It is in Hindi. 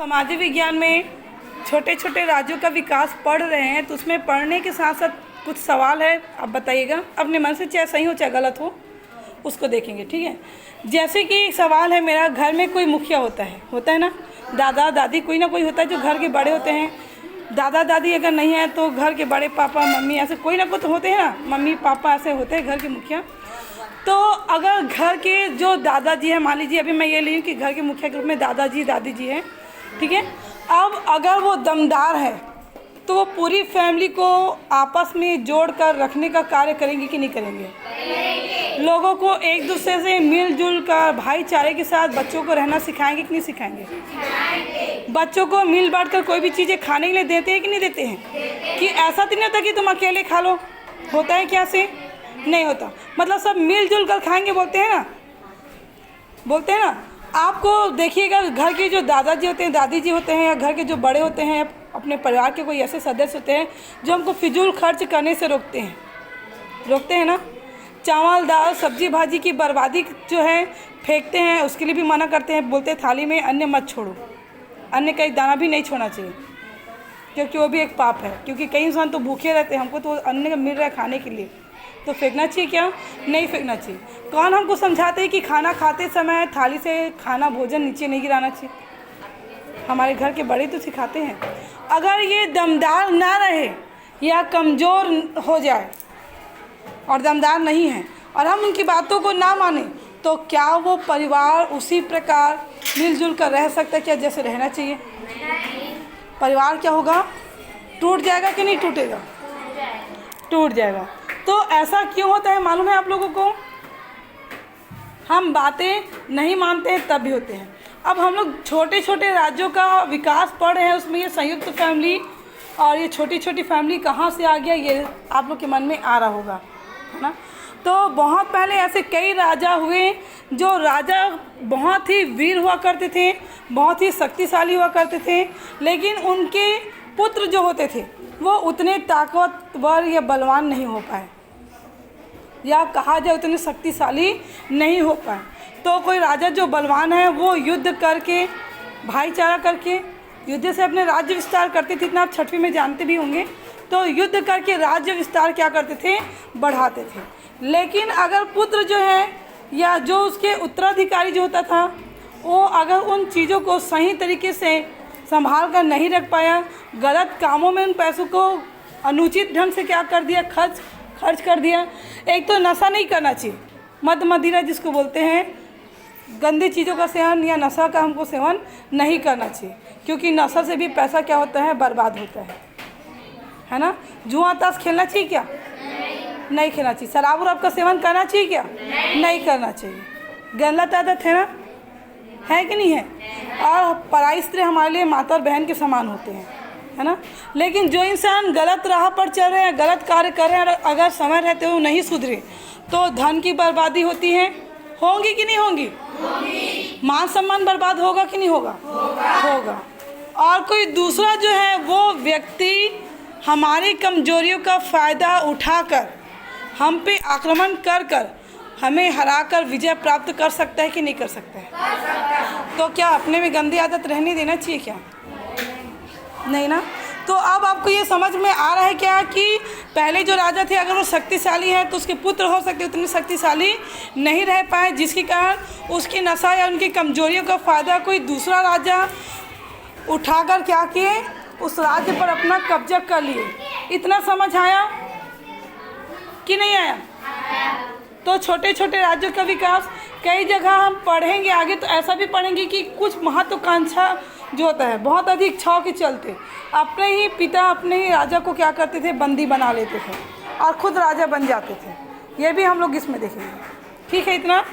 सामाजिक विज्ञान में छोटे छोटे राज्यों का विकास पढ़ रहे हैं, तो उसमें पढ़ने के साथ साथ कुछ सवाल है, आप बताइएगा अपने मन से, चाहे सही हो चाहे गलत हो, उसको देखेंगे। ठीक है। जैसे कि सवाल है मेरा, घर में कोई मुखिया होता है ना, दादा दादी कोई ना कोई होता है जो घर के बड़े होते हैं। दादा दादी अगर नहीं है तो घर के बड़े पापा मम्मी, ऐसे कोई ना कोई तो होते हैं ना, मम्मी पापा ऐसे होते हैं घर के मुखिया। तो अगर घर के जो दादाजी हैं, मान लीजिए अभी मैं ये ली हूँ कि घर के मुखिया के रूप में दादाजी दादी जी हैं, ठीक है। अब अगर वो दमदार है तो वो पूरी फैमिली को आपस में जोड़ कर रखने का कार्य करेंगे कि नहीं करेंगे? लोगों को एक दूसरे से मिलजुल कर भाईचारे के साथ बच्चों को रहना सिखाएंगे कि नहीं सिखाएंगे? बच्चों को मिल बांट कर कोई भी चीज़ें खाने के लिए देते हैं कि नहीं देते हैं? कि ऐसा तो नहीं होता कि तुम अकेले खा लो, होता है क्या से? नहीं होता। मतलब सब मिलजुल कर खाएंगे, बोलते हैं ना। आपको देखिएगा, घर के जो दादाजी होते हैं, दादी जी होते हैं, या घर के जो बड़े होते हैं, अपने परिवार के कोई ऐसे सदस्य होते हैं जो हमको फिजूल खर्च करने से रोकते हैं ना। चावल दाल सब्जी भाजी की बर्बादी जो है फेंकते हैं, उसके लिए भी मना करते हैं, बोलते हैं थाली में अन्न मत छोड़ो, अन्न का एक दाना भी नहीं छोड़ना चाहिए, क्योंकि वो भी एक पाप है। क्योंकि कई इंसान तो भूखे रहते हैं, हमको तो अन्न मिल रहा है खाने के लिए, तो फेंकना चाहिए क्या? नहीं फेंकना चाहिए। कौन हमको समझाते हैं कि खाना खाते समय थाली से खाना भोजन नीचे नहीं गिराना चाहिए? हमारे घर के बड़े तो सिखाते हैं। अगर ये दमदार ना रहे या कमज़ोर हो जाए और दमदार नहीं है और हम उनकी बातों को ना माने, तो क्या वो परिवार उसी प्रकार मिलजुल कर रह सकता है क्या जैसे रहना चाहिए? परिवार क्या होगा? टूट जाएगा कि नहीं टूटेगा? टूट जाएगा। तो ऐसा क्यों होता है मालूम है आप लोगों को? हम बातें नहीं मानते हैं तब भी होते हैं। अब हम लोग छोटे छोटे राज्यों का विकास पढ़ रहे हैं, उसमें ये संयुक्त फैमिली और ये छोटी छोटी फैमिली कहाँ से आ गया, ये आप लोग के मन में आ रहा होगा, है ना। तो बहुत पहले ऐसे कई राजा हुए जो राजा बहुत ही वीर हुआ करते थे, बहुत ही शक्तिशाली हुआ करते थे, लेकिन उनके पुत्र जो होते थे वो उतने ताकतवर या बलवान नहीं हो पाए, या कहा जाए उतने शक्तिशाली नहीं हो पाए। तो कोई राजा जो बलवान है वो युद्ध करके, भाईचारा करके युद्ध से अपने राज्य विस्तार करते थे। इतना आप छठवीं में जानते भी होंगे। तो युद्ध करके राज्य विस्तार क्या करते थे? बढ़ाते थे। लेकिन अगर पुत्र जो है या जो उसके उत्तराधिकारी जो होता था, वो अगर उन चीज़ों को सही तरीके से संभाल कर नहीं रख पाया, गलत कामों में उन पैसों को अनुचित ढंग से क्या कर दिया, खर्च कर दिया। एक तो नशा नहीं करना चाहिए, मद मदिरा जिसको बोलते हैं, गंदी चीज़ों का सेवन या नशा का हमको सेवन नहीं करना चाहिए, क्योंकि नशा से भी पैसा क्या होता है? बर्बाद होता है ना। जुआ ताश खेलना चाहिए क्या? नहीं खेलना चाहिए। शराब उराब का सेवन करना चाहिए क्या? नहीं करना चाहिए। गलत आदत है ना, है कि नहीं है? और पराई स्त्री हमारे लिए माता और बहन के समान होते हैं, है ना। लेकिन जो इंसान गलत राह पर चल रहे हैं, गलत कार्य कर रहे हैं, अगर समय रहते हुए नहीं सुधरे, तो धन की बर्बादी होती है, होंगी कि नहीं होंगी? मान सम्मान बर्बाद होगा कि नहीं होगा? होगा। और कोई दूसरा जो है वो व्यक्ति हमारी कमजोरियों का फ़ायदा उठाकर हम पे आक्रमण कर हमें हराकर विजय प्राप्त कर सकता है कि नहीं कर सकता है? तो क्या अपने में गंदी आदत रहने देना चाहिए क्या? नहीं ना। तो अब आपको ये समझ में आ रहा है क्या कि पहले जो राजा थे अगर वो शक्तिशाली है तो उसके पुत्र हो सकते उतने शक्तिशाली नहीं रह पाए, जिसके कारण उसकी नशा या उनकी कमजोरियों का फ़ायदा कोई दूसरा राजा उठाकर क्या किए, उस राज्य पर अपना कब्जा कर लिए। इतना समझ आया कि नहीं आया? तो छोटे छोटे राज्यों का विकास कई जगह हम पढ़ेंगे आगे, तो ऐसा भी पढ़ेंगे कि कुछ महत्वाकांक्षा जो होता है, बहुत अधिक इच्छाओं के चलते अपने ही पिता अपने ही राजा को क्या करते थे? बंदी बना लेते थे और खुद राजा बन जाते थे। ये भी हम लोग इसमें देखेंगे। ठीक है, इतना।